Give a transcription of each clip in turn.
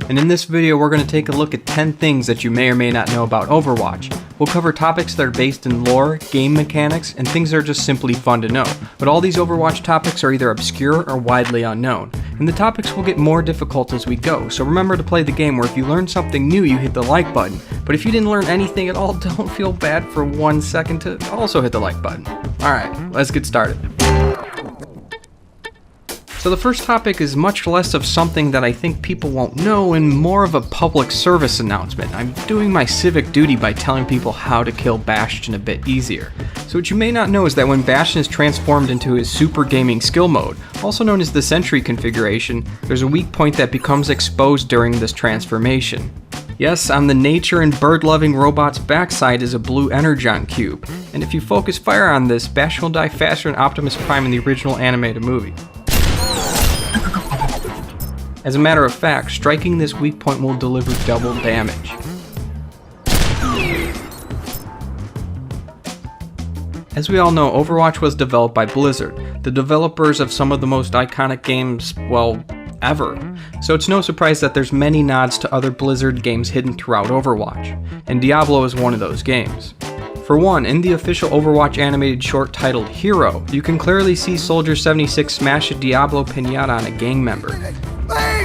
and in this video we're going to take a look at 10 things that you may or may not know about Overwatch. We'll cover topics that are based in lore, game mechanics, and things that are just simply fun to know. But all these Overwatch topics are either obscure or widely unknown, and the topics will get more difficult as we go, so remember to play the game where if you learn something new you hit the like button, but if you didn't learn anything at all, don't feel bad for 1 second to also hit the like button. Alright, let's get started. So the first topic is much less of something that I think people won't know and more of a public service announcement. I'm doing my civic duty by telling people how to kill Bastion a bit easier. So what you may not know is that when Bastion is transformed into his super gaming skill mode, also known as the Sentry configuration, there's a weak point that becomes exposed during this transformation. Yes, on the nature and bird-loving robot's backside is a blue energon cube, and if you focus fire on this, Bastion will die faster than Optimus Prime in the original animated movie. As a matter of fact, striking this weak point will deliver double damage. As we all know, Overwatch was developed by Blizzard, the developers of some of the most iconic games, well, ever. So it's no surprise that there's many nods to other Blizzard games hidden throughout Overwatch, and Diablo is one of those games. For one, in the official Overwatch animated short titled Hero, you can clearly see Soldier 76 smash a Diablo pinata on a gang member.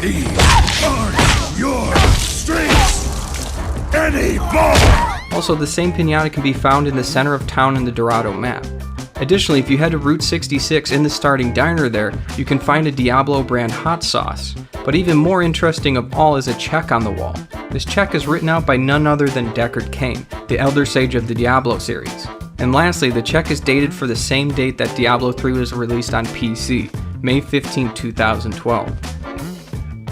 These are your strengths anymore! Also, the same pinata can be found in the center of town in the Dorado map. Additionally, if you head to Route 66 in the starting diner there, you can find a Diablo brand hot sauce. But even more interesting of all is a check on the wall. This check is written out by none other than Deckard Cain, the Elder Sage of the Diablo series. And lastly, the check is dated for the same date that Diablo 3 was released on PC, May 15, 2012.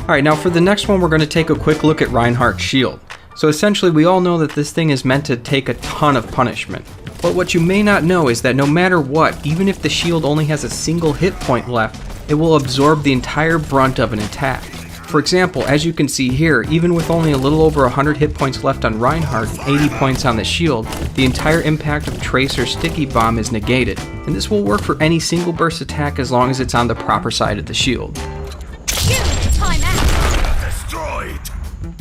Alright, now for the next one we're going to take a quick look at Reinhardt's shield. So essentially we all know that this thing is meant to take a ton of punishment. But what you may not know is that no matter what, even if the shield only has a single hit point left, it will absorb the entire brunt of an attack. For example, as you can see here, even with only a little over 100 hit points left on Reinhardt and 80 points on the shield, the entire impact of Trace or Sticky Bomb is negated. And this will work for any single burst attack as long as it's on the proper side of the shield.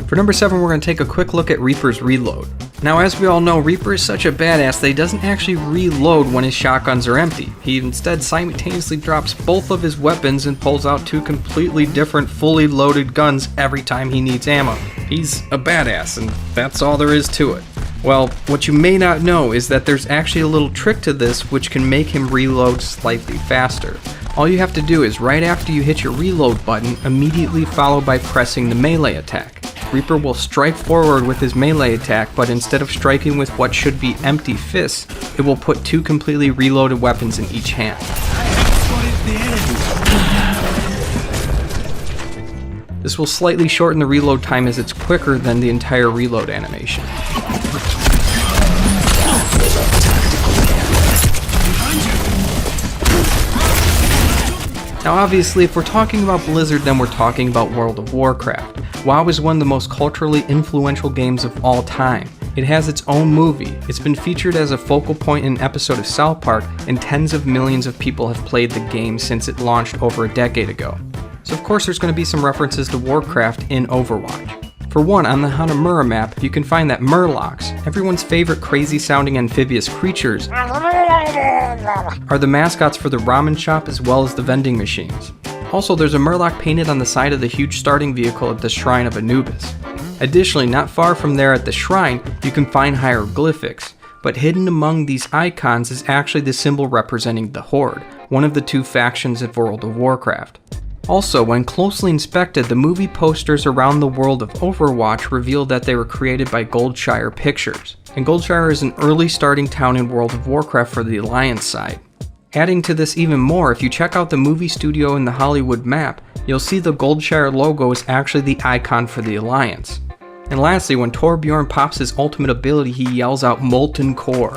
For number 7, we're going to take a quick look at Reaper's reload. Now, as we all know, Reaper is such a badass that he doesn't actually reload when his shotguns are empty. He instead simultaneously drops both of his weapons and pulls out two completely different fully loaded guns every time he needs ammo. He's a badass, and that's all there is to it. Well, what you may not know is that there's actually a little trick to this which can make him reload slightly faster. All you have to do is right after you hit your reload button, immediately followed by pressing the melee attack. Reaper will strike forward with his melee attack, but instead of striking with what should be empty fists, it will put two completely reloaded weapons in each hand. This will slightly shorten the reload time as it's quicker than the entire reload animation. Now obviously, if we're talking about Blizzard, then we're talking about World of Warcraft. WoW is one of the most culturally influential games of all time. It has its own movie, it's been featured as a focal point in an episode of South Park, and tens of millions of people have played the game since it launched over a decade ago. So of course there's going to be some references to Warcraft in Overwatch. For one, on the Hanamura map, you can find that Murlocs, everyone's favorite crazy-sounding amphibious creatures, are the mascots for the ramen shop as well as the vending machines. Also, there's a Murloc painted on the side of the huge starting vehicle at the Shrine of Anubis. Additionally, not far from there at the shrine, you can find hieroglyphics, but hidden among these icons is actually the symbol representing the Horde, one of the two factions of World of Warcraft. Also, when closely inspected, the movie posters around the world of Overwatch revealed that they were created by Goldshire Pictures. And Goldshire is an early starting town in World of Warcraft for the Alliance side. Adding to this even more, if you check out the movie studio in the Hollywood map, you'll see the Goldshire logo is actually the icon for the Alliance. And lastly, when Torbjorn pops his ultimate ability, he yells out Molten Core.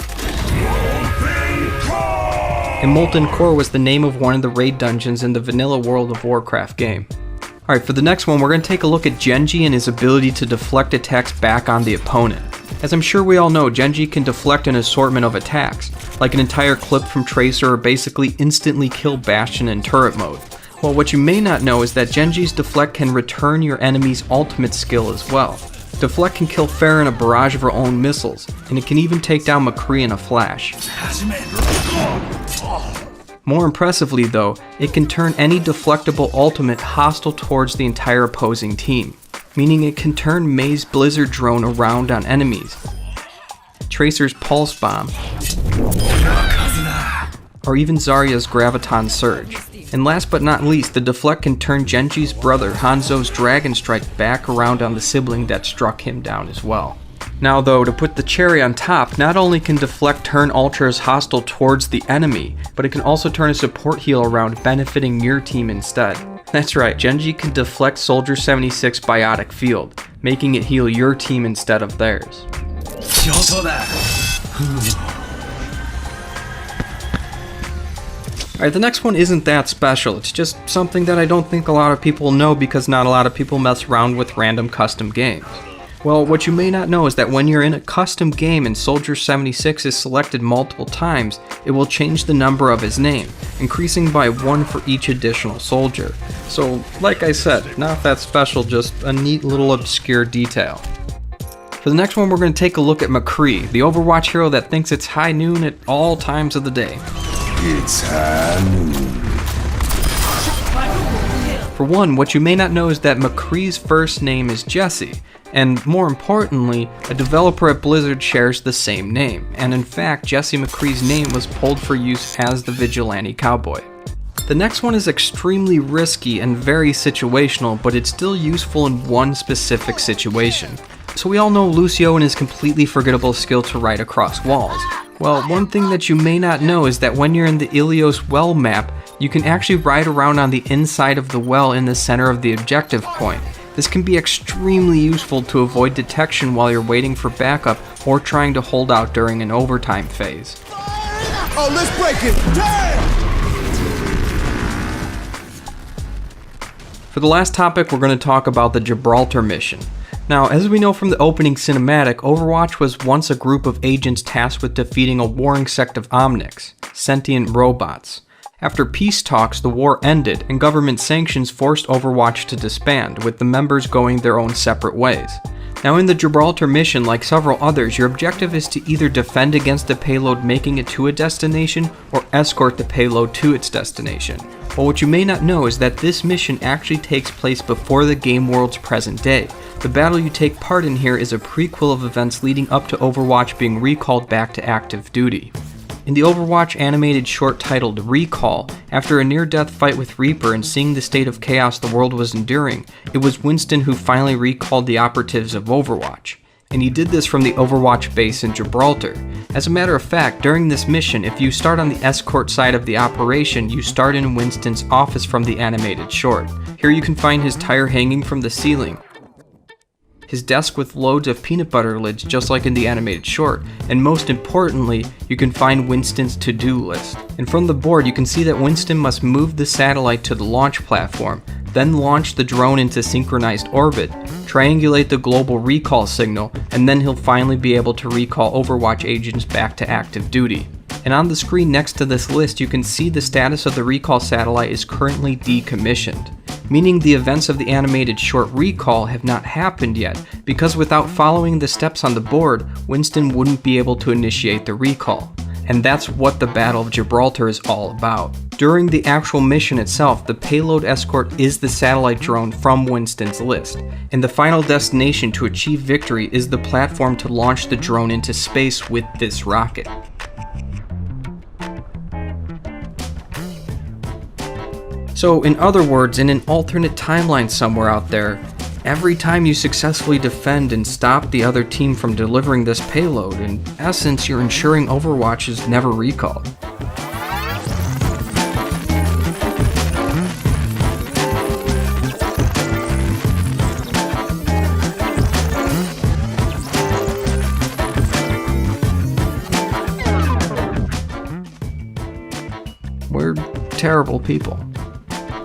And Molten Core was the name of one of the raid dungeons in the vanilla World of Warcraft game. Alright, for the next one, we're going to take a look at Genji and his ability to deflect attacks back on the opponent. As I'm sure we all know, Genji can deflect an assortment of attacks, like an entire clip from Tracer or basically instantly kill Bastion in turret mode. Well, what you may not know is that Genji's Deflect can return your enemy's ultimate skill as well. Deflect can kill Pharah in a barrage of her own missiles, and it can even take down McCree in a flash. More impressively though, it can turn any deflectable ultimate hostile towards the entire opposing team, meaning it can turn Mei's Blizzard drone around on enemies, Tracer's Pulse Bomb, or even Zarya's Graviton Surge. And last but not least, the Deflect can turn Genji's brother Hanzo's Dragon Strike back around on the sibling that struck him down as well. Now though, to put the cherry on top, not only can Deflect turn Ultra's hostile towards the enemy, but it can also turn a support heal around, benefiting your team instead. That's right, Genji can deflect Soldier 76 Biotic Field, making it heal your team instead of theirs. Alright, the next one isn't that special, it's just something that I don't think a lot of people know because not a lot of people mess around with random custom games. Well, what you may not know is that when you're in a custom game and Soldier 76 is selected multiple times, it will change the number of his name, increasing by 1 for each additional soldier. So, like I said, not that special, just a neat little obscure detail. For the next one, we're going to take a look at McCree, the Overwatch hero that thinks it's high noon at all times of the day. It's high noon. For one, what you may not know is that McCree's first name is Jesse, and more importantly, a developer at Blizzard shares the same name, and in fact, Jesse McCree's name was pulled for use as the Vigilante Cowboy. The next one is extremely risky and very situational, but it's still useful in one specific situation. So we all know Lucio and his completely forgettable skill to ride across walls. Well, one thing that you may not know is that when you're in the Ilios well map, you can actually ride around on the inside of the well in the center of the objective point. This can be extremely useful to avoid detection while you're waiting for backup or trying to hold out during an overtime phase. Oh, let's break it! Damn! For the last topic, we're going to talk about the Gibraltar mission. Now, as we know from the opening cinematic, Overwatch was once a group of agents tasked with defeating a warring sect of Omnics, sentient robots. After peace talks, the war ended, and government sanctions forced Overwatch to disband, with the members going their own separate ways. Now in the Gibraltar mission, like several others, your objective is to either defend against the payload making it to a destination, or escort the payload to its destination. But what you may not know is that this mission actually takes place before the game world's present day. The battle you take part in here is a prequel of events leading up to Overwatch being recalled back to active duty. In the Overwatch animated short titled Recall, after a near-death fight with Reaper and seeing the state of chaos the world was enduring, it was Winston who finally recalled the operatives of Overwatch. And he did this from the Overwatch base in Gibraltar. As a matter of fact, during this mission, if you start on the escort side of the operation, you start in Winston's office from the animated short. Here you can find his tire hanging from the ceiling, his desk with loads of peanut butter lids just like in the animated short, and most importantly, you can find Winston's to-do list. And from the board you can see that Winston must move the satellite to the launch platform, then launch the drone into synchronized orbit, triangulate the global recall signal, and then he'll finally be able to recall Overwatch agents back to active duty. And on the screen next to this list you can see the status of the recall satellite is currently decommissioned, meaning the events of the animated short Recall have not happened yet, because without following the steps on the board, Winston wouldn't be able to initiate the recall. And that's what the Battle of Gibraltar is all about. During the actual mission itself, the payload escort is the satellite drone from Winston's list, and the final destination to achieve victory is the platform to launch the drone into space with this rocket. So in other words, in an alternate timeline somewhere out there, every time you successfully defend and stop the other team from delivering this payload, in essence you're ensuring Overwatch is never recalled. We're terrible people.